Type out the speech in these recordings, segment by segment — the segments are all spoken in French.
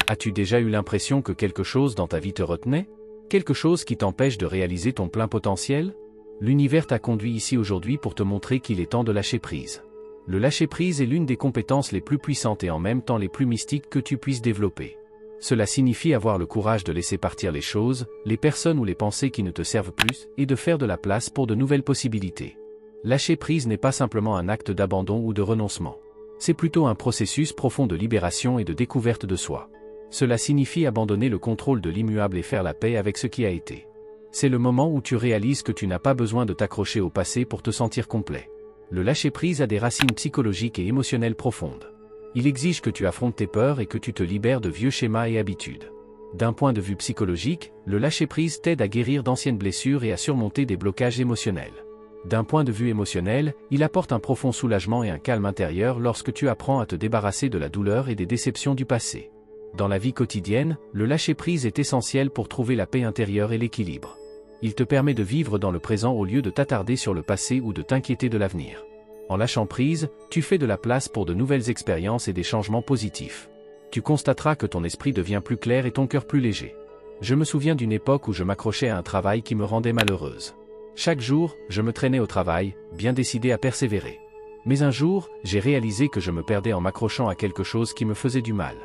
As-tu déjà eu l'impression que quelque chose dans ta vie te retenait? Quelque chose qui t'empêche de réaliser ton plein potentiel? L'univers t'a conduit ici aujourd'hui pour te montrer qu'il est temps de lâcher prise. Le lâcher-prise est l'une des compétences les plus puissantes et en même temps les plus mystiques que tu puisses développer. Cela signifie avoir le courage de laisser partir les choses, les personnes ou les pensées qui ne te servent plus, et de faire de la place pour de nouvelles possibilités. Lâcher prise n'est pas simplement un acte d'abandon ou de renoncement. C'est plutôt un processus profond de libération et de découverte de soi. Cela signifie abandonner le contrôle de l'immuable et faire la paix avec ce qui a été. C'est le moment où tu réalises que tu n'as pas besoin de t'accrocher au passé pour te sentir complet. Le lâcher-prise a des racines psychologiques et émotionnelles profondes. Il exige que tu affrontes tes peurs et que tu te libères de vieux schémas et habitudes. D'un point de vue psychologique, le lâcher-prise t'aide à guérir d'anciennes blessures et à surmonter des blocages émotionnels. D'un point de vue émotionnel, il apporte un profond soulagement et un calme intérieur lorsque tu apprends à te débarrasser de la douleur et des déceptions du passé. Dans la vie quotidienne, le lâcher-prise est essentiel pour trouver la paix intérieure et l'équilibre. Il te permet de vivre dans le présent au lieu de t'attarder sur le passé ou de t'inquiéter de l'avenir. En lâchant prise, tu fais de la place pour de nouvelles expériences et des changements positifs. Tu constateras que ton esprit devient plus clair et ton cœur plus léger. Je me souviens d'une époque où je m'accrochais à un travail qui me rendait malheureuse. Chaque jour, je me traînais au travail, bien décidé à persévérer. Mais un jour, j'ai réalisé que je me perdais en m'accrochant à quelque chose qui me faisait du mal.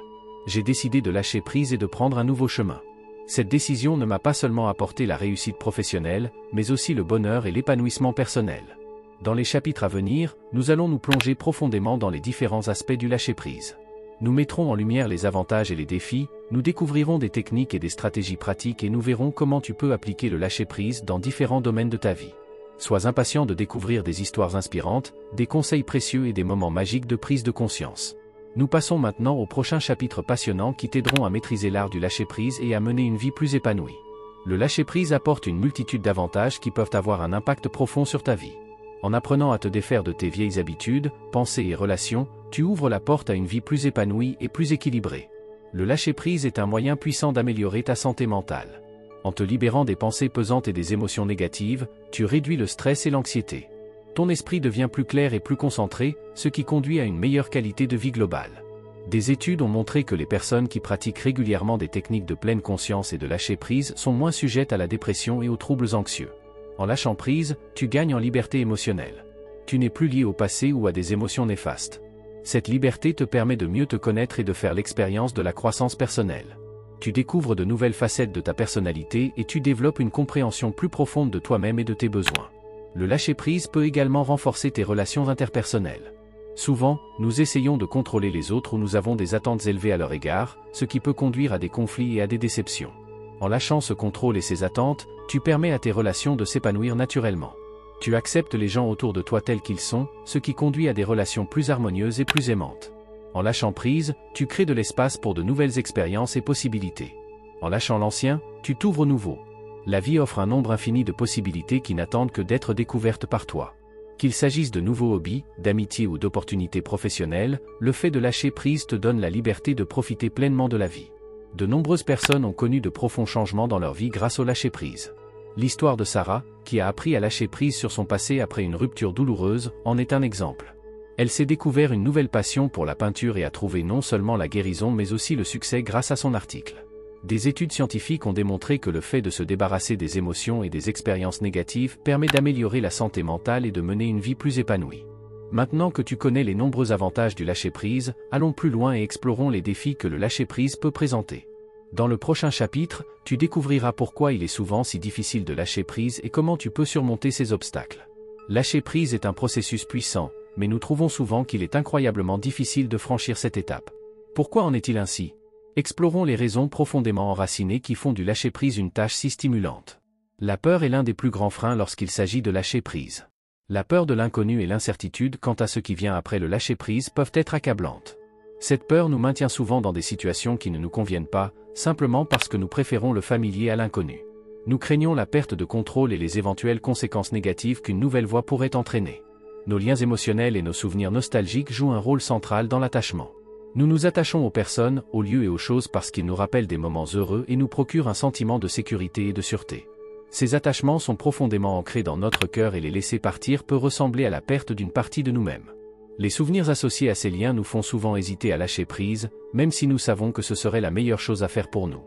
J'ai décidé de lâcher prise et de prendre un nouveau chemin. Cette décision ne m'a pas seulement apporté la réussite professionnelle, mais aussi le bonheur et l'épanouissement personnel. Dans les chapitres à venir, nous allons nous plonger profondément dans les différents aspects du lâcher-prise. Nous mettrons en lumière les avantages et les défis, nous découvrirons des techniques et des stratégies pratiques et nous verrons comment tu peux appliquer le lâcher-prise dans différents domaines de ta vie. Sois impatient de découvrir des histoires inspirantes, des conseils précieux et des moments magiques de prise de conscience. Nous passons maintenant aux prochains chapitres passionnants qui t'aideront à maîtriser l'art du lâcher-prise et à mener une vie plus épanouie. Le lâcher-prise apporte une multitude d'avantages qui peuvent avoir un impact profond sur ta vie. En apprenant à te défaire de tes vieilles habitudes, pensées et relations, tu ouvres la porte à une vie plus épanouie et plus équilibrée. Le lâcher-prise est un moyen puissant d'améliorer ta santé mentale. En te libérant des pensées pesantes et des émotions négatives, tu réduis le stress et l'anxiété. Ton esprit devient plus clair et plus concentré, ce qui conduit à une meilleure qualité de vie globale. Des études ont montré que les personnes qui pratiquent régulièrement des techniques de pleine conscience et de lâcher prise sont moins sujettes à la dépression et aux troubles anxieux. En lâchant prise, tu gagnes en liberté émotionnelle. Tu n'es plus lié au passé ou à des émotions néfastes. Cette liberté te permet de mieux te connaître et de faire l'expérience de la croissance personnelle. Tu découvres de nouvelles facettes de ta personnalité et tu développes une compréhension plus profonde de toi-même et de tes besoins. Le lâcher-prise peut également renforcer tes relations interpersonnelles. Souvent, nous essayons de contrôler les autres ou nous avons des attentes élevées à leur égard, ce qui peut conduire à des conflits et à des déceptions. En lâchant ce contrôle et ces attentes, tu permets à tes relations de s'épanouir naturellement. Tu acceptes les gens autour de toi tels qu'ils sont, ce qui conduit à des relations plus harmonieuses et plus aimantes. En lâchant prise, tu crées de l'espace pour de nouvelles expériences et possibilités. En lâchant l'ancien, tu t'ouvres au nouveau. La vie offre un nombre infini de possibilités qui n'attendent que d'être découvertes par toi. Qu'il s'agisse de nouveaux hobbies, d'amitié ou d'opportunités professionnelles, le fait de lâcher prise te donne la liberté de profiter pleinement de la vie. De nombreuses personnes ont connu de profonds changements dans leur vie grâce au lâcher prise. L'histoire de Sarah, qui a appris à lâcher prise sur son passé après une rupture douloureuse, en est un exemple. Elle s'est découvert une nouvelle passion pour la peinture et a trouvé non seulement la guérison mais aussi le succès grâce à son article. Des études scientifiques ont démontré que le fait de se débarrasser des émotions et des expériences négatives permet d'améliorer la santé mentale et de mener une vie plus épanouie. Maintenant que tu connais les nombreux avantages du lâcher-prise, allons plus loin et explorons les défis que le lâcher-prise peut présenter. Dans le prochain chapitre, tu découvriras pourquoi il est souvent si difficile de lâcher prise et comment tu peux surmonter ces obstacles. Lâcher prise est un processus puissant, mais nous trouvons souvent qu'il est incroyablement difficile de franchir cette étape. Pourquoi en est-il ainsi ? Explorons les raisons profondément enracinées qui font du lâcher-prise une tâche si stimulante. La peur est l'un des plus grands freins lorsqu'il s'agit de lâcher prise. La peur de l'inconnu et l'incertitude quant à ce qui vient après le lâcher-prise peuvent être accablantes. Cette peur nous maintient souvent dans des situations qui ne nous conviennent pas, simplement parce que nous préférons le familier à l'inconnu. Nous craignons la perte de contrôle et les éventuelles conséquences négatives qu'une nouvelle voie pourrait entraîner. Nos liens émotionnels et nos souvenirs nostalgiques jouent un rôle central dans l'attachement. Nous nous attachons aux personnes, aux lieux et aux choses parce qu'ils nous rappellent des moments heureux et nous procurent un sentiment de sécurité et de sûreté. Ces attachements sont profondément ancrés dans notre cœur et les laisser partir peut ressembler à la perte d'une partie de nous-mêmes. Les souvenirs associés à ces liens nous font souvent hésiter à lâcher prise, même si nous savons que ce serait la meilleure chose à faire pour nous.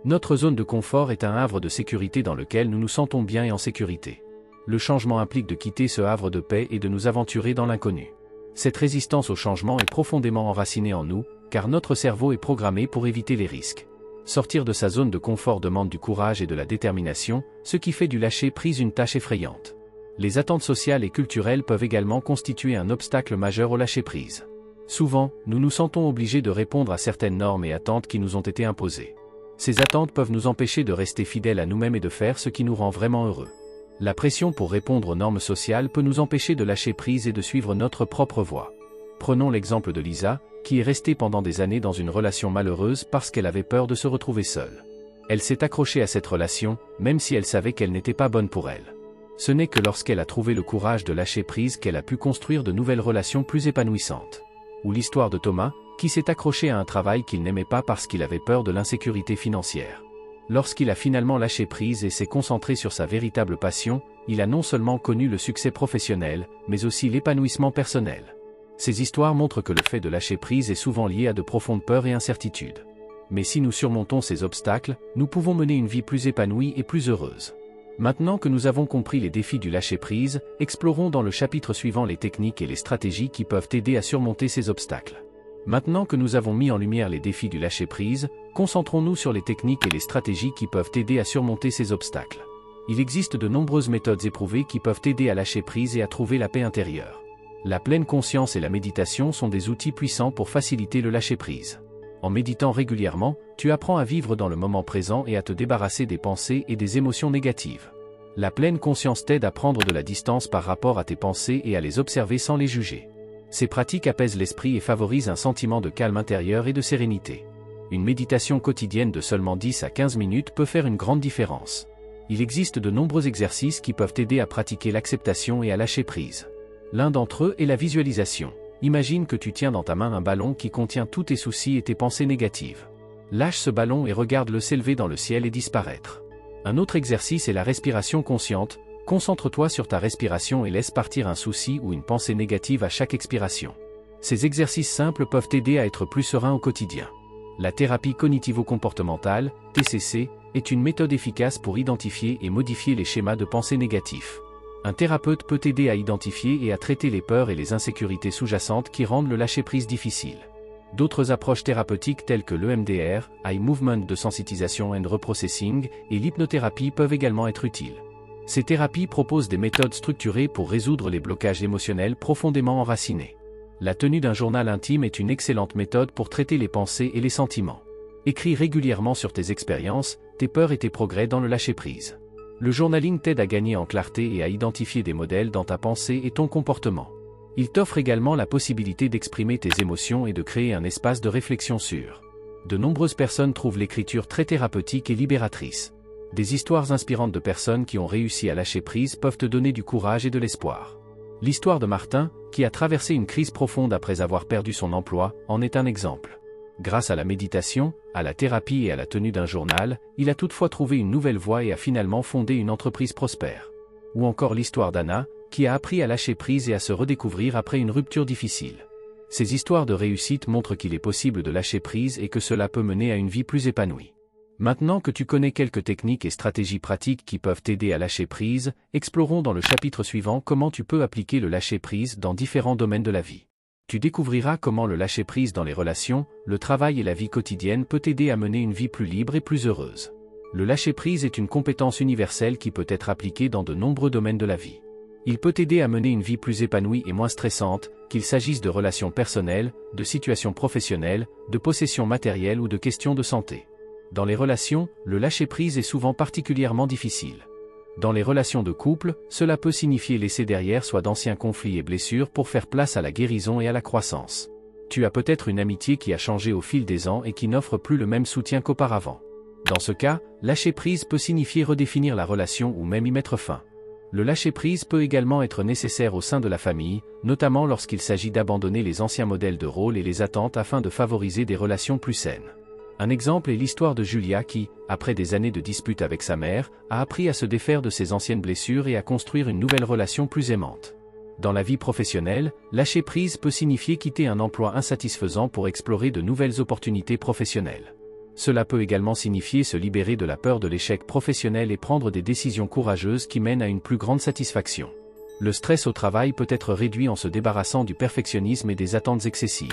Notre zone de confort est un havre de sécurité dans lequel nous nous sentons bien et en sécurité. Le changement implique de quitter ce havre de paix et de nous aventurer dans l'inconnu. Cette résistance au changement est profondément enracinée en nous, car notre cerveau est programmé pour éviter les risques. Sortir de sa zone de confort demande du courage et de la détermination, ce qui fait du lâcher-prise une tâche effrayante. Les attentes sociales et culturelles peuvent également constituer un obstacle majeur au lâcher-prise. Souvent, nous nous sentons obligés de répondre à certaines normes et attentes qui nous ont été imposées. Ces attentes peuvent nous empêcher de rester fidèles à nous-mêmes et de faire ce qui nous rend vraiment heureux. La pression pour répondre aux normes sociales peut nous empêcher de lâcher prise et de suivre notre propre voie. Prenons l'exemple de Lisa, qui est restée pendant des années dans une relation malheureuse parce qu'elle avait peur de se retrouver seule. Elle s'est accrochée à cette relation, même si elle savait qu'elle n'était pas bonne pour elle. Ce n'est que lorsqu'elle a trouvé le courage de lâcher prise qu'elle a pu construire de nouvelles relations plus épanouissantes. Ou l'histoire de Thomas, qui s'est accroché à un travail qu'il n'aimait pas parce qu'il avait peur de l'insécurité financière. Lorsqu'il a finalement lâché prise et s'est concentré sur sa véritable passion, il a non seulement connu le succès professionnel, mais aussi l'épanouissement personnel. Ces histoires montrent que le fait de lâcher prise est souvent lié à de profondes peurs et incertitudes. Mais si nous surmontons ces obstacles, nous pouvons mener une vie plus épanouie et plus heureuse. Maintenant que nous avons compris les défis du lâcher-prise, explorons dans le chapitre suivant les techniques et les stratégies qui peuvent aider à surmonter ces obstacles. Maintenant que nous avons mis en lumière les défis du lâcher-prise, concentrons-nous sur les techniques et les stratégies qui peuvent aider à surmonter ces obstacles. Il existe de nombreuses méthodes éprouvées qui peuvent aider à lâcher prise et à trouver la paix intérieure. La pleine conscience et la méditation sont des outils puissants pour faciliter le lâcher-prise. En méditant régulièrement, tu apprends à vivre dans le moment présent et à te débarrasser des pensées et des émotions négatives. La pleine conscience t'aide à prendre de la distance par rapport à tes pensées et à les observer sans les juger. Ces pratiques apaisent l'esprit et favorisent un sentiment de calme intérieur et de sérénité. Une méditation quotidienne de seulement 10 à 15 minutes peut faire une grande différence. Il existe de nombreux exercices qui peuvent t'aider à pratiquer l'acceptation et à lâcher prise. L'un d'entre eux est la visualisation. Imagine que tu tiens dans ta main un ballon qui contient tous tes soucis et tes pensées négatives. Lâche ce ballon et regarde-le s'élever dans le ciel et disparaître. Un autre exercice est la respiration consciente. Concentre-toi sur ta respiration et laisse partir un souci ou une pensée négative à chaque expiration. Ces exercices simples peuvent t'aider à être plus serein au quotidien. La thérapie cognitivo-comportementale, TCC, est une méthode efficace pour identifier et modifier les schémas de pensée négatifs. Un thérapeute peut t'aider à identifier et à traiter les peurs et les insécurités sous-jacentes qui rendent le lâcher-prise difficile. D'autres approches thérapeutiques telles que l'EMDR, Eye Movement Desensitization and Reprocessing, et l'hypnothérapie peuvent également être utiles. Ces thérapies proposent des méthodes structurées pour résoudre les blocages émotionnels profondément enracinés. La tenue d'un journal intime est une excellente méthode pour traiter les pensées et les sentiments. Écris régulièrement sur tes expériences, tes peurs et tes progrès dans le lâcher-prise. Le journaling t'aide à gagner en clarté et à identifier des modèles dans ta pensée et ton comportement. Il t'offre également la possibilité d'exprimer tes émotions et de créer un espace de réflexion sûr. De nombreuses personnes trouvent l'écriture très thérapeutique et libératrice. Des histoires inspirantes de personnes qui ont réussi à lâcher prise peuvent te donner du courage et de l'espoir. L'histoire de Martin, qui a traversé une crise profonde après avoir perdu son emploi, en est un exemple. Grâce à la méditation, à la thérapie et à la tenue d'un journal, il a toutefois trouvé une nouvelle voie et a finalement fondé une entreprise prospère. Ou encore l'histoire d'Anna, qui a appris à lâcher prise et à se redécouvrir après une rupture difficile. Ces histoires de réussite montrent qu'il est possible de lâcher prise et que cela peut mener à une vie plus épanouie. Maintenant que tu connais quelques techniques et stratégies pratiques qui peuvent t'aider à lâcher prise, explorons dans le chapitre suivant comment tu peux appliquer le lâcher prise dans différents domaines de la vie. Tu découvriras comment le lâcher-prise dans les relations, le travail et la vie quotidienne peut t'aider à mener une vie plus libre et plus heureuse. Le lâcher-prise est une compétence universelle qui peut être appliquée dans de nombreux domaines de la vie. Il peut t'aider à mener une vie plus épanouie et moins stressante, qu'il s'agisse de relations personnelles, de situations professionnelles, de possessions matérielles ou de questions de santé. Dans les relations, le lâcher-prise est souvent particulièrement difficile. Dans les relations de couple, cela peut signifier laisser derrière soit d'anciens conflits et blessures pour faire place à la guérison et à la croissance. Tu as peut-être une amitié qui a changé au fil des ans et qui n'offre plus le même soutien qu'auparavant. Dans ce cas, lâcher prise peut signifier redéfinir la relation ou même y mettre fin. Le lâcher prise peut également être nécessaire au sein de la famille, notamment lorsqu'il s'agit d'abandonner les anciens modèles de rôle et les attentes afin de favoriser des relations plus saines. Un exemple est l'histoire de Julia qui, après des années de disputes avec sa mère, a appris à se défaire de ses anciennes blessures et à construire une nouvelle relation plus aimante. Dans la vie professionnelle, lâcher prise peut signifier quitter un emploi insatisfaisant pour explorer de nouvelles opportunités professionnelles. Cela peut également signifier se libérer de la peur de l'échec professionnel et prendre des décisions courageuses qui mènent à une plus grande satisfaction. Le stress au travail peut être réduit en se débarrassant du perfectionnisme et des attentes excessives.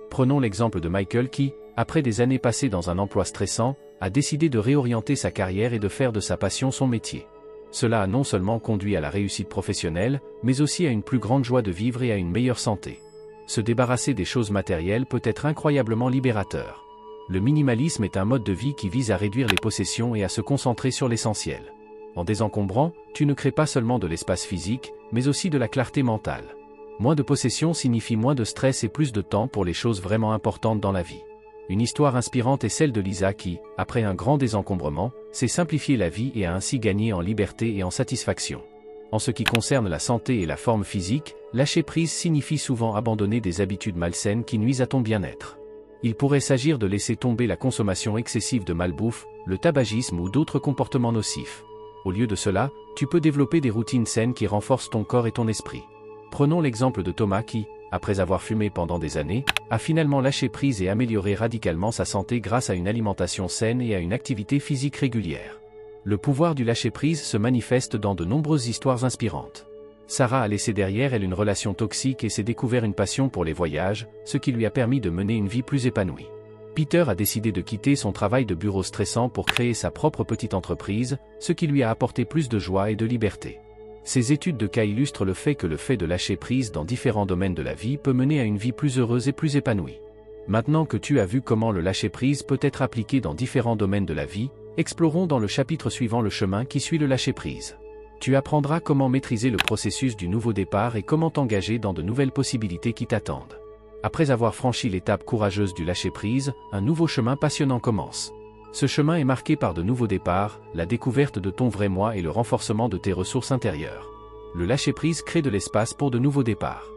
Prenons l'exemple de Michael qui, après des années passées dans un emploi stressant, a décidé de réorienter sa carrière et de faire de sa passion son métier. Cela a non seulement conduit à la réussite professionnelle, mais aussi à une plus grande joie de vivre et à une meilleure santé. Se débarrasser des choses matérielles peut être incroyablement libérateur. Le minimalisme est un mode de vie qui vise à réduire les possessions et à se concentrer sur l'essentiel. En désencombrant, tu ne crées pas seulement de l'espace physique, mais aussi de la clarté mentale. Moins de possessions signifie moins de stress et plus de temps pour les choses vraiment importantes dans la vie. Une histoire inspirante est celle de Lisa qui, après un grand désencombrement, s'est simplifié la vie et a ainsi gagné en liberté et en satisfaction. En ce qui concerne la santé et la forme physique, lâcher prise signifie souvent abandonner des habitudes malsaines qui nuisent à ton bien-être. Il pourrait s'agir de laisser tomber la consommation excessive de malbouffe, le tabagisme ou d'autres comportements nocifs. Au lieu de cela, tu peux développer des routines saines qui renforcent ton corps et ton esprit. Prenons l'exemple de Thomas qui, après avoir fumé pendant des années, a finalement lâché prise et amélioré radicalement sa santé grâce à une alimentation saine et à une activité physique régulière. Le pouvoir du lâcher-prise se manifeste dans de nombreuses histoires inspirantes. Sarah a laissé derrière elle une relation toxique et s'est découvert une passion pour les voyages, ce qui lui a permis de mener une vie plus épanouie. Peter a décidé de quitter son travail de bureau stressant pour créer sa propre petite entreprise, ce qui lui a apporté plus de joie et de liberté. Ces études de cas illustrent le fait de lâcher prise dans différents domaines de la vie peut mener à une vie plus heureuse et plus épanouie. Maintenant que tu as vu comment le lâcher prise peut être appliqué dans différents domaines de la vie, explorons dans le chapitre suivant le chemin qui suit le lâcher prise. Tu apprendras comment maîtriser le processus du nouveau départ et comment t'engager dans de nouvelles possibilités qui t'attendent. Après avoir franchi l'étape courageuse du lâcher prise, un nouveau chemin passionnant commence. Ce chemin est marqué par de nouveaux départs, la découverte de ton vrai moi et le renforcement de tes ressources intérieures. Le lâcher-prise crée de l'espace pour de nouveaux départs.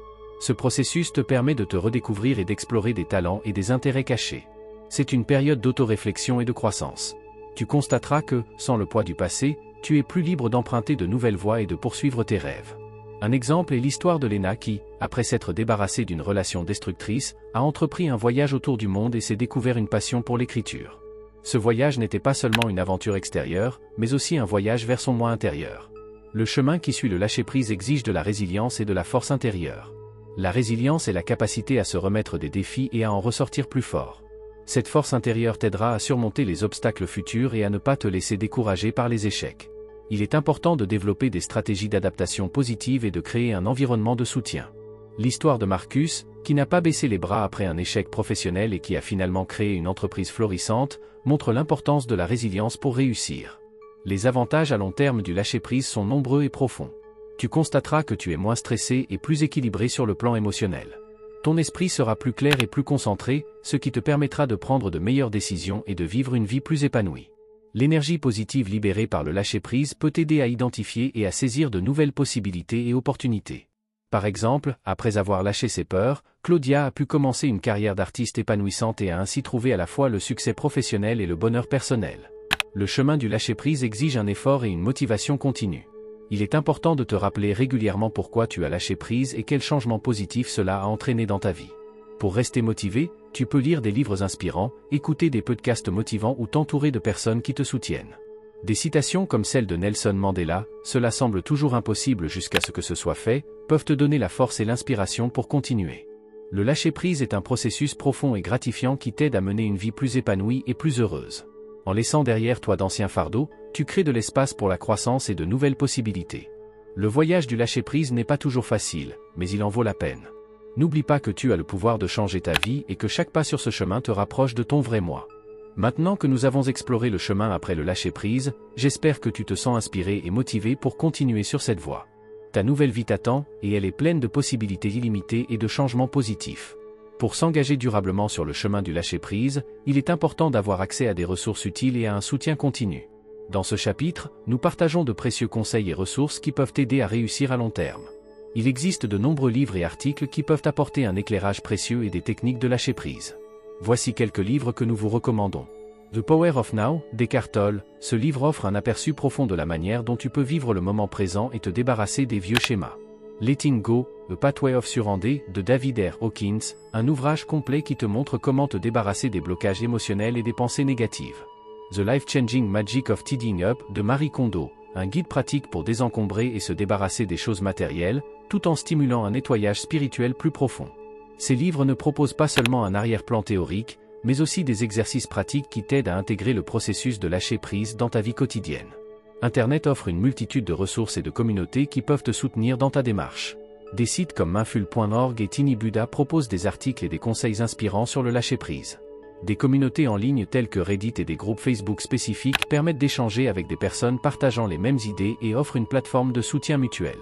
Ce processus te permet de te redécouvrir et d'explorer des talents et des intérêts cachés. C'est une période d'autoréflexion et de croissance. Tu constateras que, sans le poids du passé, tu es plus libre d'emprunter de nouvelles voies et de poursuivre tes rêves. Un exemple est l'histoire de Lena qui, après s'être débarrassée d'une relation destructrice, a entrepris un voyage autour du monde et s'est découvert une passion pour l'écriture. Ce voyage n'était pas seulement une aventure extérieure, mais aussi un voyage vers son moi intérieur. Le chemin qui suit le lâcher-prise exige de la résilience et de la force intérieure. La résilience est la capacité à se remettre des défis et à en ressortir plus fort. Cette force intérieure t'aidera à surmonter les obstacles futurs et à ne pas te laisser décourager par les échecs. Il est important de développer des stratégies d'adaptation positives et de créer un environnement de soutien. L'histoire de Marcus, qui n'a pas baissé les bras après un échec professionnel et qui a finalement créé une entreprise florissante, montre l'importance de la résilience pour réussir. Les avantages à long terme du lâcher-prise sont nombreux et profonds. Tu constateras que tu es moins stressé et plus équilibré sur le plan émotionnel. Ton esprit sera plus clair et plus concentré, ce qui te permettra de prendre de meilleures décisions et de vivre une vie plus épanouie. L'énergie positive libérée par le lâcher-prise peut t'aider à identifier et à saisir de nouvelles possibilités et opportunités. Par exemple, après avoir lâché ses peurs, Claudia a pu commencer une carrière d'artiste épanouissante et a ainsi trouvé à la fois le succès professionnel et le bonheur personnel. Le chemin du lâcher-prise exige un effort et une motivation continue. Il est important de te rappeler régulièrement pourquoi tu as lâché prise et quels changements positifs cela a entraîné dans ta vie. Pour rester motivé, tu peux lire des livres inspirants, écouter des podcasts motivants ou t'entourer de personnes qui te soutiennent. Des citations comme celle de Nelson Mandela, « Cela semble toujours impossible jusqu'à ce que ce soit fait », peuvent te donner la force et l'inspiration pour continuer. Le lâcher-prise est un processus profond et gratifiant qui t'aide à mener une vie plus épanouie et plus heureuse. En laissant derrière toi d'anciens fardeaux, tu crées de l'espace pour la croissance et de nouvelles possibilités. Le voyage du lâcher-prise n'est pas toujours facile, mais il en vaut la peine. N'oublie pas que tu as le pouvoir de changer ta vie et que chaque pas sur ce chemin te rapproche de ton vrai moi. Maintenant que nous avons exploré le chemin après le lâcher-prise, j'espère que tu te sens inspiré et motivé pour continuer sur cette voie. Ta nouvelle vie t'attend, et elle est pleine de possibilités illimitées et de changements positifs. Pour s'engager durablement sur le chemin du lâcher-prise, il est important d'avoir accès à des ressources utiles et à un soutien continu. Dans ce chapitre, nous partageons de précieux conseils et ressources qui peuvent t'aider à réussir à long terme. Il existe de nombreux livres et articles qui peuvent apporter un éclairage précieux et des techniques de lâcher-prise. Voici quelques livres que nous vous recommandons. The Power of Now, d'Eckhart Tolle. Ce livre offre un aperçu profond de la manière dont tu peux vivre le moment présent et te débarrasser des vieux schémas. Letting Go, A Pathway of Surrender de David R. Hawkins, un ouvrage complet qui te montre comment te débarrasser des blocages émotionnels et des pensées négatives. The Life-Changing Magic of Tidying Up de Marie Kondo, un guide pratique pour désencombrer et se débarrasser des choses matérielles, tout en stimulant un nettoyage spirituel plus profond. Ces livres ne proposent pas seulement un arrière-plan théorique, mais aussi des exercices pratiques qui t'aident à intégrer le processus de lâcher prise dans ta vie quotidienne. Internet offre une multitude de ressources et de communautés qui peuvent te soutenir dans ta démarche. Des sites comme Mindful.org et Tiny Buddha proposent des articles et des conseils inspirants sur le lâcher-prise. Des communautés en ligne telles que Reddit et des groupes Facebook spécifiques permettent d'échanger avec des personnes partageant les mêmes idées et offrent une plateforme de soutien mutuel.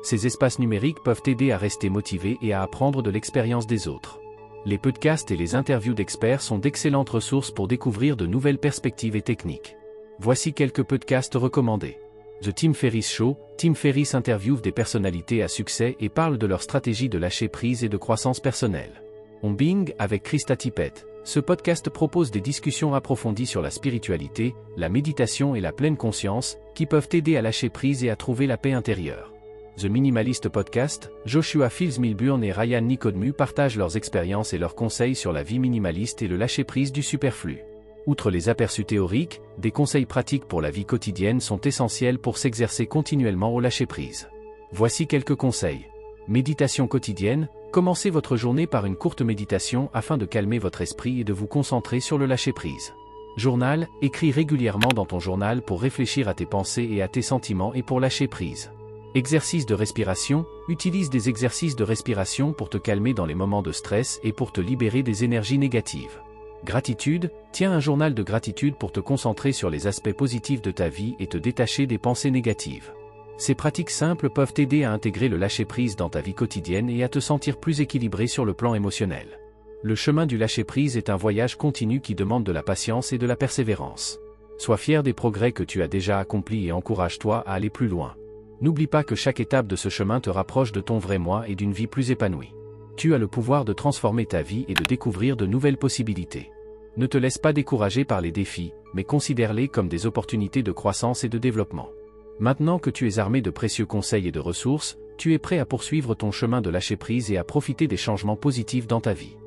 Ces espaces numériques peuvent t'aider à rester motivé et à apprendre de l'expérience des autres. Les podcasts et les interviews d'experts sont d'excellentes ressources pour découvrir de nouvelles perspectives et techniques. Voici quelques podcasts recommandés. The Tim Ferriss Show. Tim Ferriss interviewe des personnalités à succès et parle de leur stratégie de lâcher prise et de croissance personnelle. On Bing avec Krista Tippett. Ce podcast propose des discussions approfondies sur la spiritualité, la méditation et la pleine conscience, qui peuvent t'aider à lâcher prise et à trouver la paix intérieure. The Minimalist Podcast, Joshua Fields Milburn et Ryan Nicodemu partagent leurs expériences et leurs conseils sur la vie minimaliste et le lâcher-prise du superflu. Outre les aperçus théoriques, des conseils pratiques pour la vie quotidienne sont essentiels pour s'exercer continuellement au lâcher-prise. Voici quelques conseils. Méditation quotidienne, commencez votre journée par une courte méditation afin de calmer votre esprit et de vous concentrer sur le lâcher-prise. Journal, écris régulièrement dans ton journal pour réfléchir à tes pensées et à tes sentiments et pour lâcher prise. Exercice de respiration, utilise des exercices de respiration pour te calmer dans les moments de stress et pour te libérer des énergies négatives. Gratitude, tiens un journal de gratitude pour te concentrer sur les aspects positifs de ta vie et te détacher des pensées négatives. Ces pratiques simples peuvent t'aider à intégrer le lâcher-prise dans ta vie quotidienne et à te sentir plus équilibré sur le plan émotionnel. Le chemin du lâcher-prise est un voyage continu qui demande de la patience et de la persévérance. Sois fier des progrès que tu as déjà accomplis et encourage-toi à aller plus loin. N'oublie pas que chaque étape de ce chemin te rapproche de ton vrai moi et d'une vie plus épanouie. Tu as le pouvoir de transformer ta vie et de découvrir de nouvelles possibilités. Ne te laisse pas décourager par les défis, mais considère-les comme des opportunités de croissance et de développement. Maintenant que tu es armé de précieux conseils et de ressources, tu es prêt à poursuivre ton chemin de lâcher prise et à profiter des changements positifs dans ta vie.